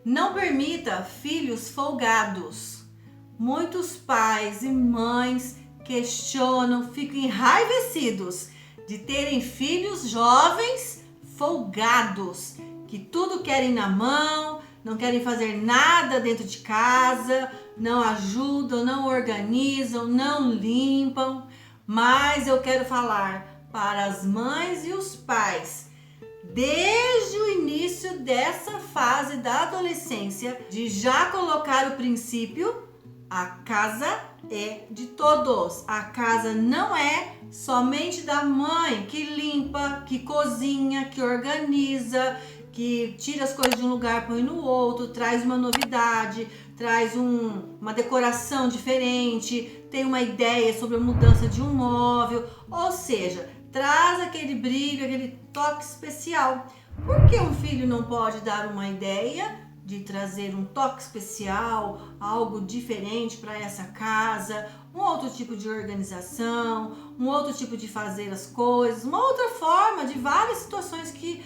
Não permita filhos folgados. Muitos pais e mães questionam, ficam enraivecidos de terem filhos jovens folgados, que tudo querem na mão, não querem fazer nada dentro de casa, não ajudam, não organizam, não limpam. Mas eu quero falar para as mães e os pais, desde o início dessa fase da adolescência, de já colocar o princípio: a casa é de todos. A casa não é somente da mãe que limpa, que cozinha, que organiza, que tira as coisas de um lugar, põe no outro, traz uma novidade, traz uma decoração diferente, tem uma ideia sobre a mudança de um móvel, ou seja, traz aquele brilho, aquele toque especial. Por que um filho não pode dar uma ideia de trazer um toque especial, algo diferente para essa casa, um outro tipo de organização, um outro tipo de fazer as coisas, uma outra forma de várias situações que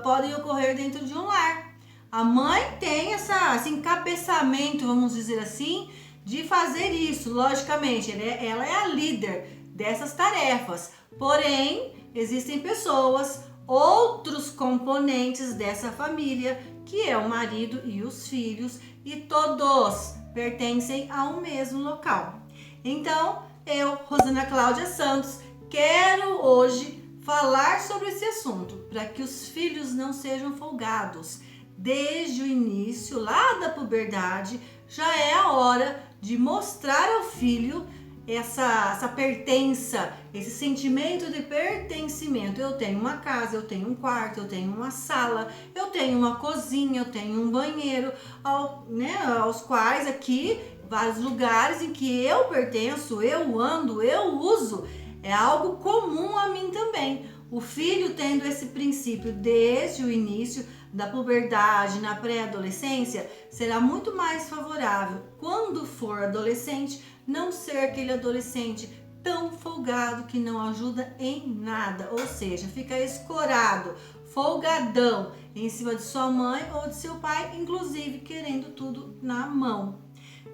podem ocorrer dentro de um lar? A mãe tem esse encabeçamento, vamos dizer assim, de fazer isso, logicamente, ela é a líder dessas tarefas. Porém, existem pessoas, outros componentes dessa família, que é o marido e os filhos, e todos pertencem ao mesmo local. Então, eu, Rosana Cláudia Santos, quero hoje falar sobre esse assunto, para que os filhos não sejam folgados. Desde o início, lá da puberdade, já é a hora de mostrar ao filho essa pertença, esse sentimento de pertencimento. Eu tenho uma casa, eu tenho um quarto, eu tenho uma sala, eu tenho uma cozinha, eu tenho um banheiro, aos quais aqui, vários lugares em que eu pertenço, eu ando, eu uso, é algo comum a mim também. O filho tendo esse princípio desde o início da puberdade, na pré-adolescência, será muito mais favorável, quando for adolescente, não ser aquele adolescente tão folgado que não ajuda em nada, ou seja, fica escorado, folgadão em cima de sua mãe ou de seu pai, inclusive querendo tudo na mão.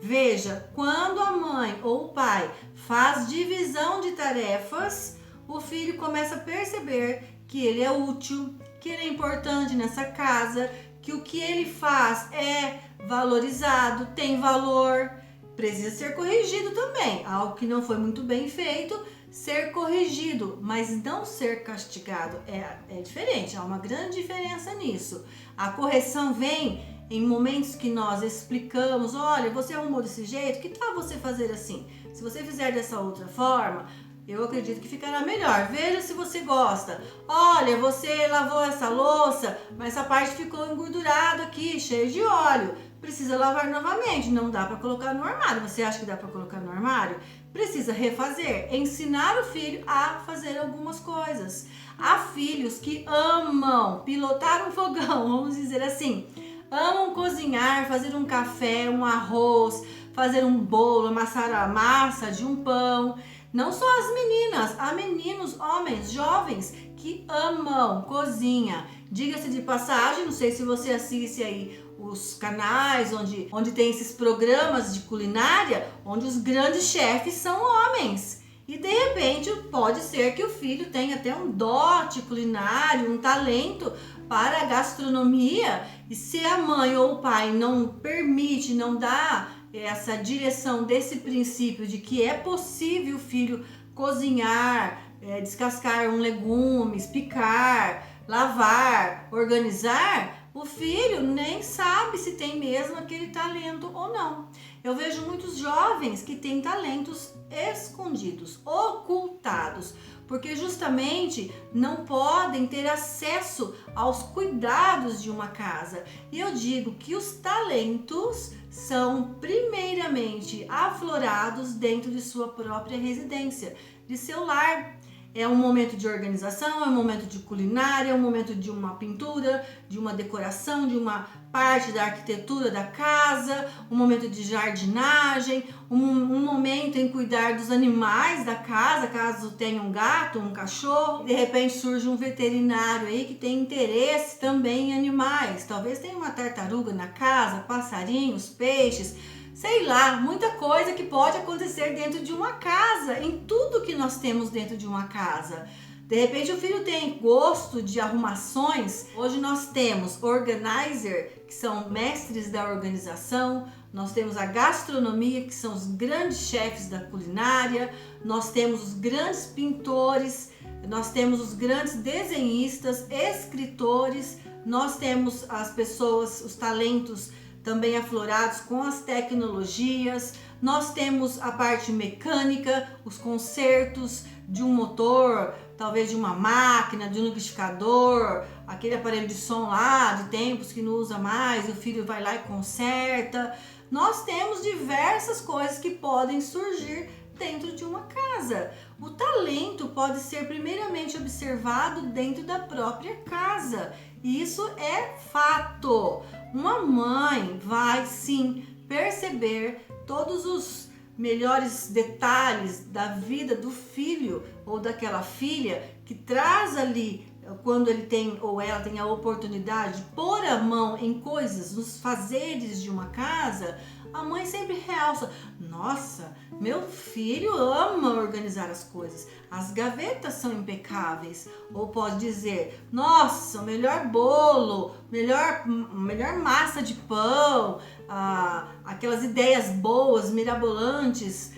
Veja, quando a mãe ou o pai faz divisão de tarefas, o filho começa a perceber que ele é útil, que ele é importante nessa casa, que o que ele faz é valorizado, tem valor, precisa ser corrigido também. Algo que não foi muito bem feito, ser corrigido, mas não ser castigado. É diferente, há uma grande diferença nisso. A correção vem em momentos que nós explicamos: olha, você arrumou desse jeito, que tal você fazer assim? Se você fizer dessa outra forma, eu acredito que ficará melhor. Veja se você gosta. Olha, você lavou essa louça, mas essa parte ficou engordurada aqui, cheio de óleo. Precisa lavar novamente, não dá para colocar no armário. Você acha que dá para colocar no armário? Precisa refazer, ensinar o filho a fazer algumas coisas. Há filhos que amam pilotar um fogão, vamos dizer assim. Amam cozinhar, fazer um café, um arroz, fazer um bolo, amassar a massa de um pão. Não só as meninas, há meninos, homens, jovens que amam cozinha. Diga-se de passagem, não sei se você assiste aí os canais onde tem esses programas de culinária, onde os grandes chefes são homens. E de repente pode ser que o filho tenha até um dote culinário, um talento para a gastronomia, e se a mãe ou o pai não permite, não dá essa direção desse princípio de que é possível o filho cozinhar, descascar legumes, picar, lavar, organizar, o filho nem sabe se tem mesmo aquele talento ou não. Eu vejo muitos jovens que têm talentos escondidos, ocultados, porque justamente não podem ter acesso aos cuidados de uma casa. E eu digo que os talentos são primeiramente aflorados dentro de sua própria residência, de seu lar. É um momento de organização, é um momento de culinária, é um momento de uma pintura, de uma decoração, de uma parte da arquitetura da casa, um momento de jardinagem, um momento em cuidar dos animais da casa, caso tenha um gato, um cachorro. De repente surge um veterinário aí que tem interesse também em animais. Talvez tenha uma tartaruga na casa, passarinhos, peixes, sei lá, muita coisa que pode acontecer dentro de uma casa, em tudo que nós temos dentro de uma casa. De repente o filho tem gosto de arrumações. Hoje nós temos organizer, que são mestres da organização. Nós temos a gastronomia, que são os grandes chefes da culinária. Nós temos os grandes pintores. Nós temos os grandes desenhistas, escritores. Nós temos as pessoas, os talentos também aflorados com as tecnologias. Nós temos a parte mecânica, os consertos de um motor, talvez de uma máquina, de um liquidificador, aquele aparelho de som lá de tempos que não usa mais, o filho vai lá e conserta. Nós temos diversas coisas que podem surgir dentro de uma casa. O talento pode ser primeiramente observado dentro da própria casa. Isso é fato. Uma mãe vai sim perceber todos os melhores detalhes da vida do filho ou daquela filha, que traz ali, quando ele tem ou ela tem a oportunidade de pôr a mão em coisas, nos fazeres de uma casa. A mãe sempre realça: nossa, meu filho ama organizar as coisas, as gavetas são impecáveis. Ou pode dizer: nossa, o melhor bolo, melhor massa de pão, aquelas ideias boas, mirabolantes,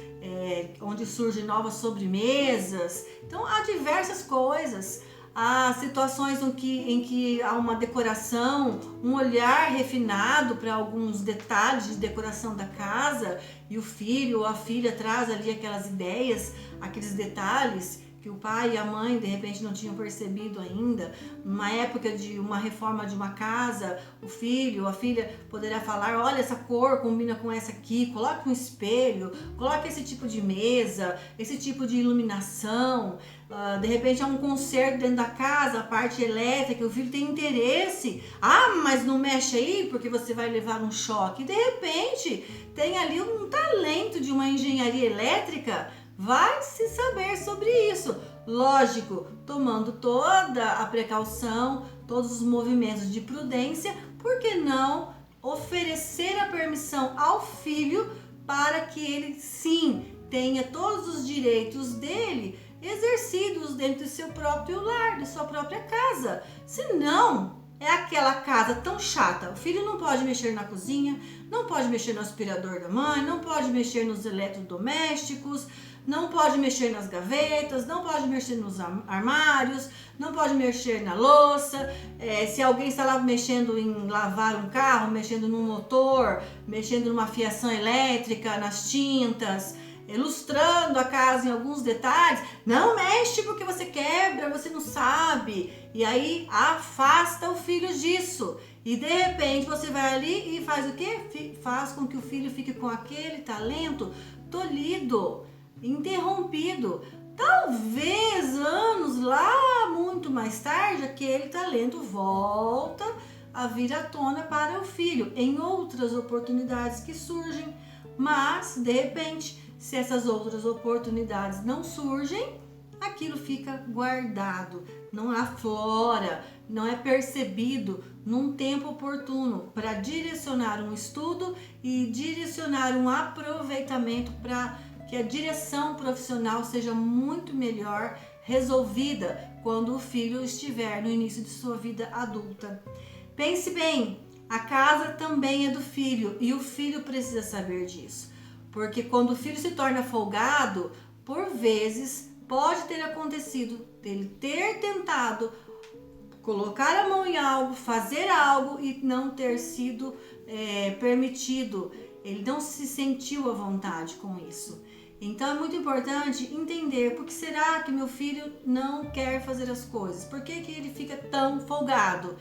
onde surgem novas sobremesas. Então há diversas coisas. Há situações em que há uma decoração, um olhar refinado para alguns detalhes de decoração da casa, e o filho ou a filha traz ali aquelas ideias, aqueles detalhes que o pai e a mãe de repente não tinham percebido ainda. Numa época de uma reforma de uma casa, o filho ou a filha poderá falar: olha, essa cor combina com essa aqui, coloque um espelho, coloque esse tipo de mesa, esse tipo de iluminação. De repente há um conserto dentro da casa, a parte elétrica, o filho tem interesse. Mas não mexe aí porque você vai levar um choque. De repente tem ali um talento de uma engenharia elétrica. Vai se saber sobre isso. Lógico, tomando toda a precaução, todos os movimentos de prudência. Por que não oferecer a permissão ao filho para que ele sim tenha todos os direitos dele exercidos dentro do seu próprio lar, de sua própria casa? Se não, é aquela casa tão chata. O filho não pode mexer na cozinha, não pode mexer no aspirador da mãe, não pode mexer nos eletrodomésticos, não pode mexer nas gavetas, não pode mexer nos armários, não pode mexer na louça. Se alguém está lá mexendo em lavar um carro, mexendo num motor, mexendo numa fiação elétrica, nas tintas, ilustrando a casa em alguns detalhes, não mexe porque você quebra, você não sabe. E aí afasta o filho disso. E de repente você vai ali e faz o quê? Faz com que o filho fique com aquele talento tolhido, interrompido. Talvez anos lá, muito mais tarde, aquele talento volta a vir à tona para o filho em outras oportunidades que surgem. Mas de repente, se essas outras oportunidades não surgem, aquilo fica guardado, não aflora, não é percebido num tempo oportuno para direcionar um estudo e direcionar um aproveitamento para que a direção profissional seja muito melhor resolvida quando o filho estiver no início de sua vida adulta. Pense bem, a casa também é do filho e o filho precisa saber disso. Porque quando o filho se torna folgado, por vezes pode ter acontecido dele ter tentado colocar a mão em algo, fazer algo e não ter sido permitido. Ele não se sentiu à vontade com isso. Então é muito importante entender: por que será que meu filho não quer fazer as coisas? Por que ele fica tão folgado?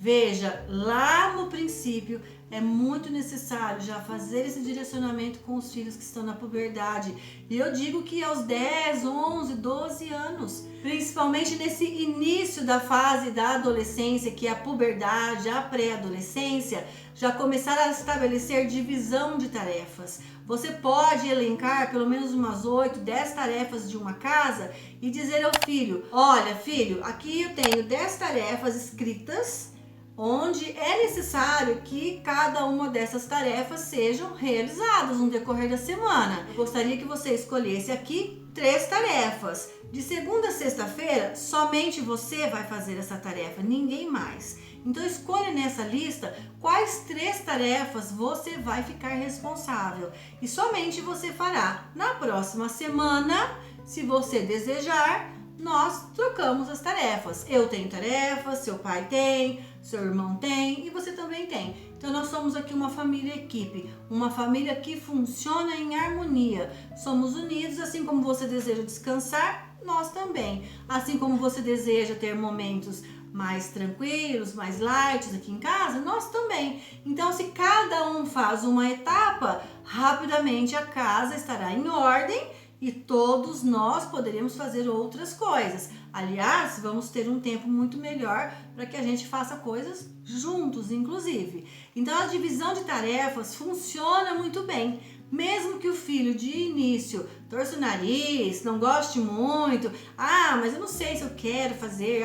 Veja, lá no princípio é muito necessário já fazer esse direcionamento com os filhos que estão na puberdade. E eu digo que aos 10, 11, 12 anos, principalmente nesse início da fase da adolescência, que é a puberdade, a pré-adolescência, já começar a estabelecer divisão de tarefas. Você pode elencar pelo menos umas 8, 10 tarefas de uma casa e dizer ao filho: olha, filho, aqui eu tenho 10 tarefas escritas, onde é necessário que cada uma dessas tarefas sejam realizadas no decorrer da semana. Eu gostaria que você escolhesse aqui 3 tarefas. De segunda a sexta-feira, somente você vai fazer essa tarefa, ninguém mais. Então escolha nessa lista quais 3 tarefas você vai ficar responsável. E somente você fará. Na próxima semana, se você desejar, nós trocamos as tarefas. Eu tenho tarefas, seu pai tem, seu irmão tem e você também tem. Então nós somos aqui uma família equipe, uma família que funciona em harmonia. Somos unidos, assim como você deseja descansar, nós também. Assim como você deseja ter momentos mais tranquilos, mais light aqui em casa, nós também. Então, se cada um faz uma etapa, rapidamente a casa estará em ordem e todos nós poderemos fazer outras coisas. Aliás, vamos ter um tempo muito melhor para que a gente faça coisas juntos, inclusive. Então, a divisão de tarefas funciona muito bem. Mesmo que o filho de início torça o nariz, não goste muito, mas eu não sei se eu quero fazer,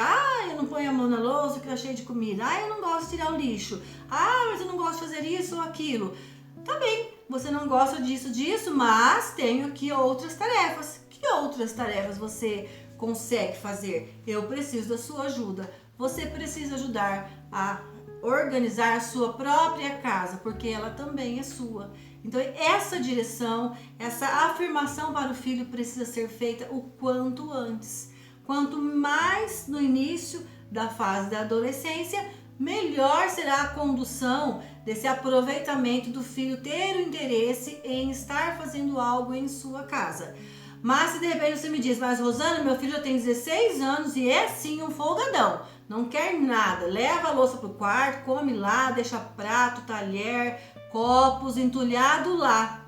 eu não ponho a mão na louça que tá cheio de comida, eu não gosto de tirar o lixo, mas eu não gosto de fazer isso ou aquilo. Tá bem, você não gosta disso, mas tenho aqui outras tarefas. Que outras tarefas você consegue fazer? Eu preciso da sua ajuda. Você precisa ajudar a organizar a sua própria casa, porque ela também é sua. Então essa direção, essa afirmação para o filho precisa ser feita o quanto antes. Quanto mais no início da fase da adolescência, melhor será a condução desse aproveitamento do filho ter o interesse em estar fazendo algo em sua casa. Mas se de repente você me diz: mas Rosana, meu filho já tem 16 anos e é sim um folgadão, não quer nada, leva a louça pro quarto, come lá, deixa prato, talher, copos entulhado lá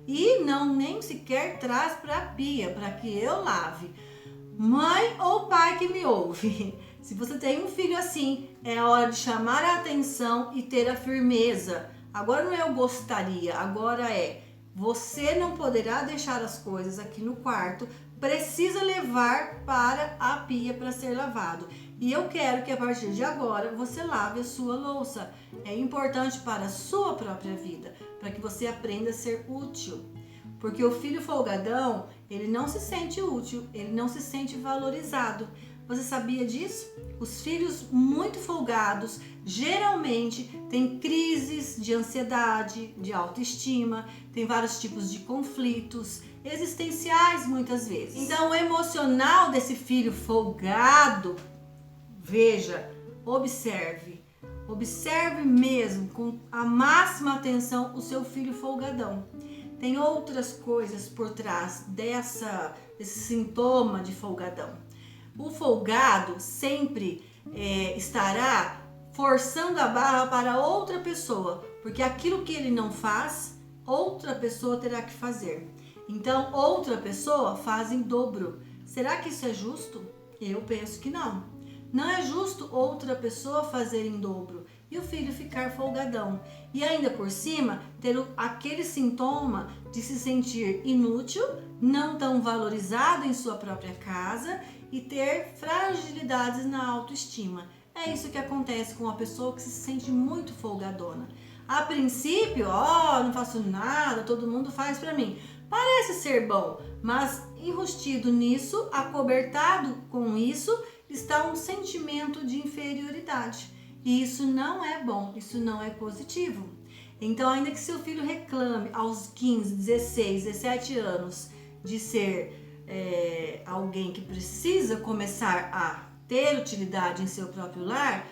e não nem sequer traz para a pia para que eu lave. Mãe ou pai que me ouve, se você tem um filho assim, é hora de chamar a atenção e ter a firmeza. Agora não é eu gostaria, agora é: você não poderá deixar as coisas aqui no quarto, precisa levar para a pia para ser lavado. E eu quero que a partir de agora você lave a sua louça. É importante para a sua própria vida, para que você aprenda a ser útil. Porque o filho folgadão, ele não se sente útil, ele não se sente valorizado. Você sabia disso? Os filhos muito folgados geralmente têm crises de ansiedade, de autoestima, tem vários tipos de conflitos existenciais muitas vezes. Então, o emocional desse filho folgado, veja, observe mesmo com a máxima atenção o seu filho folgadão. Tem outras coisas por trás desse sintoma de folgadão. O folgado sempre estará forçando a barra para outra pessoa, porque aquilo que ele não faz, outra pessoa terá que fazer. Então, outra pessoa faz em dobro. Será que isso é justo? Eu penso que não. Não é justo outra pessoa fazer em dobro e o filho ficar folgadão. E ainda por cima, ter aquele sintoma de se sentir inútil, não tão valorizado em sua própria casa e ter fragilidades na autoestima. É isso que acontece com uma pessoa que se sente muito folgadona. A princípio, não faço nada, todo mundo faz pra mim. Parece ser bom, mas enrustido nisso, acobertado com isso, está um sentimento de inferioridade. E isso não é bom, isso não é positivo. Então, ainda que seu filho reclame aos 15, 16, 17 anos de ser alguém que precisa começar a ter utilidade em seu próprio lar,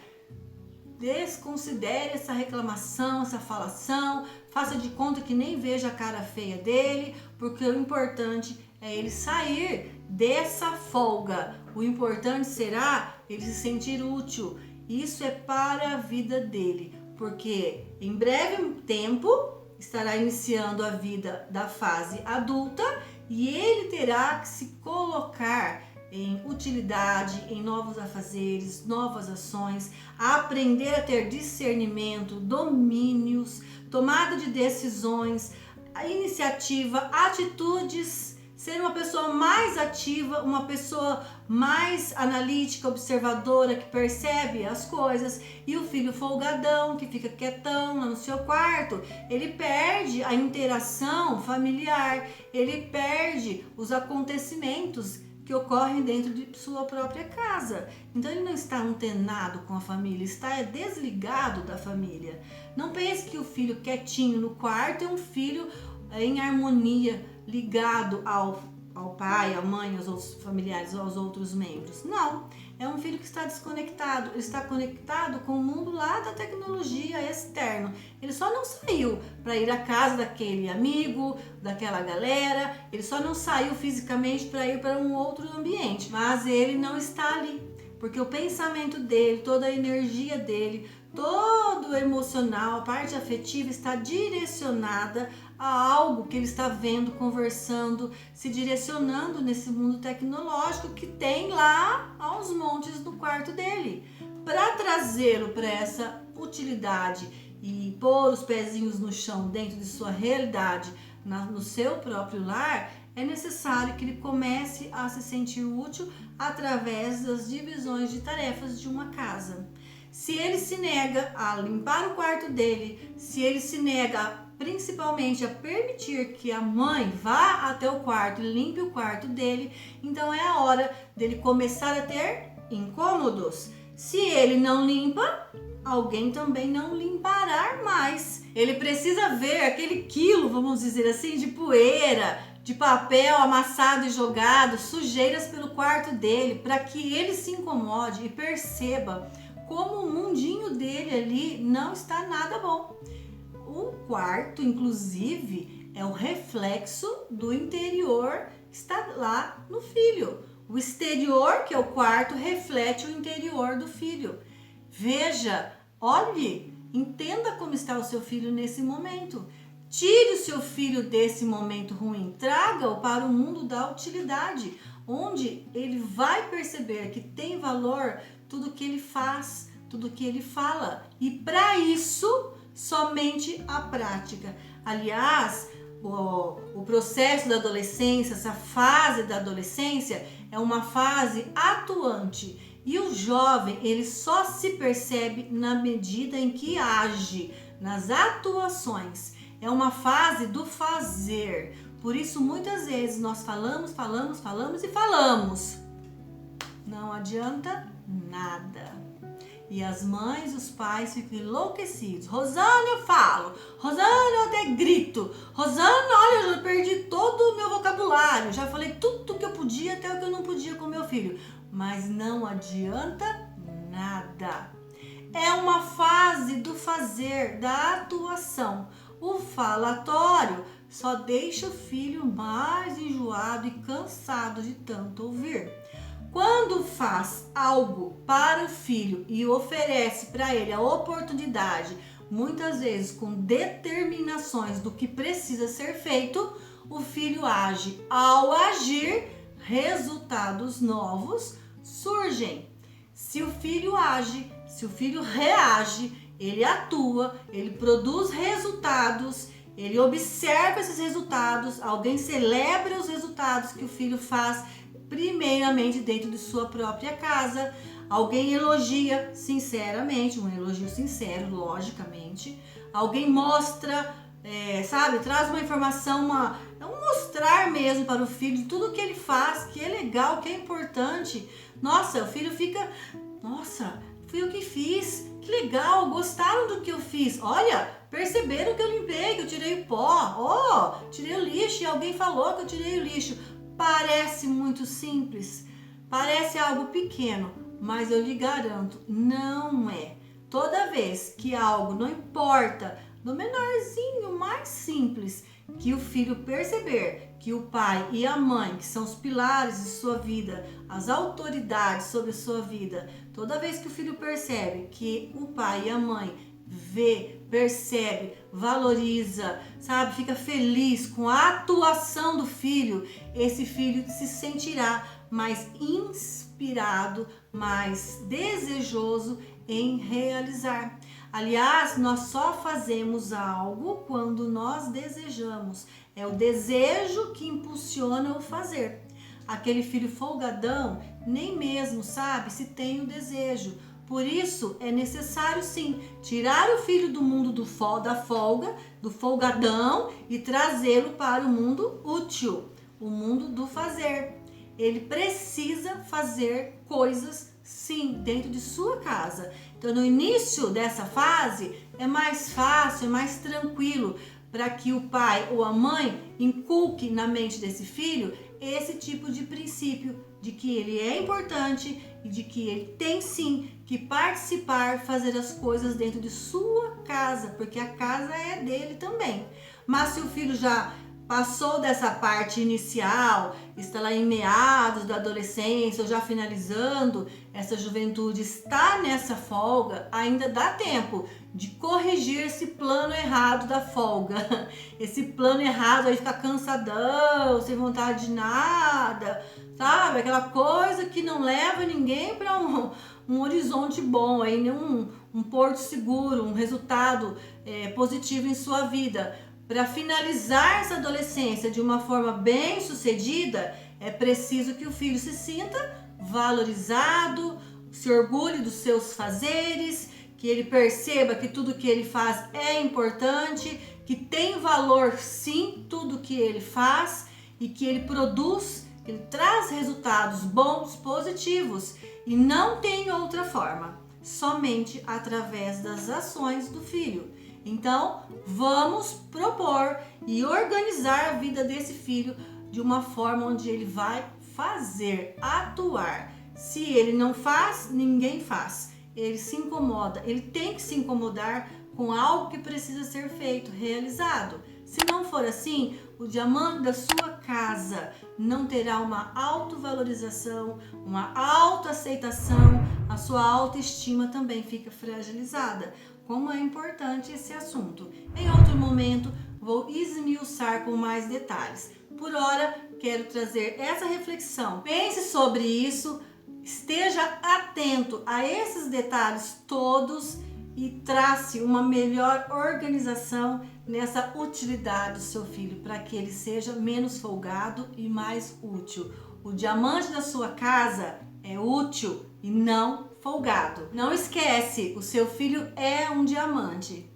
desconsidere essa reclamação, essa falação, faça de conta que nem veja a cara feia dele, porque o importante é ele sair dessa folga. O importante será ele se sentir útil Isso é para a vida dele, porque em breve tempo estará iniciando a vida da fase adulta e ele terá que se colocar em utilidade, em novos afazeres, novas ações, aprender a ter discernimento, domínios, tomada de decisões, a iniciativa, atitudes, ser uma pessoa mais ativa, uma pessoa mais analítica, observadora, que percebe as coisas. E o filho folgadão, que fica quietão lá no seu quarto, ele perde a interação familiar, ele perde os acontecimentos que ocorrem dentro de sua própria casa. Então ele não está antenado com a família, está desligado da família. Não pense que o filho quietinho no quarto é um filho em harmonia, ligado ao pai, à mãe, aos outros familiares, aos outros membros. Não, é um filho que está desconectado, ele está conectado com o mundo lá da tecnologia externo. Ele só não saiu para ir à casa daquele amigo, daquela galera, ele só não saiu fisicamente para ir para um outro ambiente, mas ele não está ali, porque o pensamento dele, toda a energia dele, todo o emocional, a parte afetiva está direcionada a algo que ele está vendo, conversando, se direcionando nesse mundo tecnológico que tem lá aos montes no quarto dele. Para trazê-lo para essa utilidade e pôr os pezinhos no chão dentro de sua realidade, no seu próprio lar, é necessário que ele comece a se sentir útil através das divisões de tarefas de uma casa. Se ele se nega a limpar o quarto dele, se ele se nega principalmente a permitir que a mãe vá até o quarto e limpe o quarto dele, então é a hora dele começar a ter incômodos. Se ele não limpa, alguém também não limpará mais. Ele precisa ver aquele quilo, vamos dizer assim, de poeira, de papel amassado e jogado, sujeiras pelo quarto dele, para que ele se incomode e perceba como o mundinho dele ali não está nada bom. O quarto, inclusive, é o reflexo do interior que está lá no filho. O exterior, que é o quarto, reflete o interior do filho. Veja, olhe, entenda como está o seu filho nesse momento. Tire o seu filho desse momento ruim, traga-o para o mundo da utilidade, onde ele vai perceber que tem valor tudo que ele faz, tudo que ele fala. E para isso, somente a prática. Aliás, o processo da adolescência, essa fase da adolescência é uma fase atuante. E o jovem, ele só se percebe na medida em que age, nas atuações. É uma fase do fazer. Por isso, muitas vezes, nós falamos e falamos. Não adianta nada. E as mães, os pais ficam enlouquecidos. Rosana, eu falo. Rosana, eu até grito. Rosana, olha, eu já perdi todo o meu vocabulário. Já falei tudo que eu podia, até o que eu não podia com meu filho. Mas não adianta nada. É uma fase do fazer, da atuação. O falatório só deixa o filho mais enjoado e cansado de tanto ouvir. Quando faz algo para o filho e oferece para ele a oportunidade, muitas vezes com determinações do que precisa ser feito, o filho age. Ao agir, resultados novos surgem. Se o filho age, se o filho reage, ele atua, ele produz resultados, ele observa esses resultados, alguém celebra os resultados que o filho faz, primeiramente dentro de sua própria casa, alguém elogia sinceramente, um elogio sincero, logicamente, alguém mostra, traz uma informação, um mostrar mesmo para o filho de tudo que ele faz, que é legal, que é importante. Nossa, o filho fica, nossa, fui eu que fiz, que legal, gostaram do que eu fiz, olha, perceberam que eu limpei, que eu tirei o pó, tirei o lixo e alguém falou que eu tirei o lixo. Parece muito simples, parece algo pequeno, mas eu lhe garanto, não é. Toda vez que algo, não importa do menorzinho mais simples, que o filho perceber que o pai e a mãe, que são os pilares de sua vida, as autoridades sobre a sua vida, toda vez que o filho percebe que o pai e a mãe vê, percebe, valoriza, sabe, fica feliz com a atuação do filho, esse filho se sentirá mais inspirado, mais desejoso em realizar. Aliás, nós só fazemos algo quando nós desejamos. É o desejo que impulsiona o fazer. Aquele filho folgadão nem mesmo sabe se tem o desejo. Por isso, é necessário sim tirar o filho do mundo da folga, do folgadão, e trazê-lo para o mundo útil, o mundo do fazer. Ele precisa fazer coisas sim dentro de sua casa. Então, no início dessa fase, é mais fácil, é mais tranquilo para que o pai ou a mãe inculque na mente desse filho esse tipo de princípio, de que ele é importante e de que ele tem sim que participar, fazer as coisas dentro de sua casa, porque a casa é dele também. Mas se o filho já passou dessa parte inicial, está lá em meados da adolescência ou já finalizando, essa juventude está nessa folga, ainda dá tempo de corrigir esse plano errado da folga. Esse plano errado aí ficar cansadão, sem vontade de nada, sabe? Aquela coisa que não leva ninguém para um horizonte bom, aí, um porto seguro, um resultado positivo em sua vida. Para finalizar essa adolescência de uma forma bem sucedida, é preciso que o filho se sinta valorizado, se orgulhe dos seus fazeres, que ele perceba que tudo que ele faz é importante, que tem valor sim tudo que ele faz e que ele produz, que ele traz resultados bons, positivos, e não tem outra forma, somente através das ações do filho. Então, vamos propor e organizar a vida desse filho de uma forma onde ele vai fazer, atuar. Se ele não faz, ninguém faz. Ele se incomoda, ele tem que se incomodar com algo que precisa ser feito, realizado. Se não for assim, o diamante da sua casa não terá uma autovalorização, uma autoaceitação, a sua autoestima também fica fragilizada. Como é importante esse assunto. Em outro momento, vou esmiuçar com mais detalhes. Por hora, quero trazer essa reflexão. Pense sobre isso, esteja atento a esses detalhes todos e trace uma melhor organização nessa utilidade do seu filho, para que ele seja menos folgado e mais útil. O diamante da sua casa é útil e não folgado. Não esquece, o seu filho é um diamante.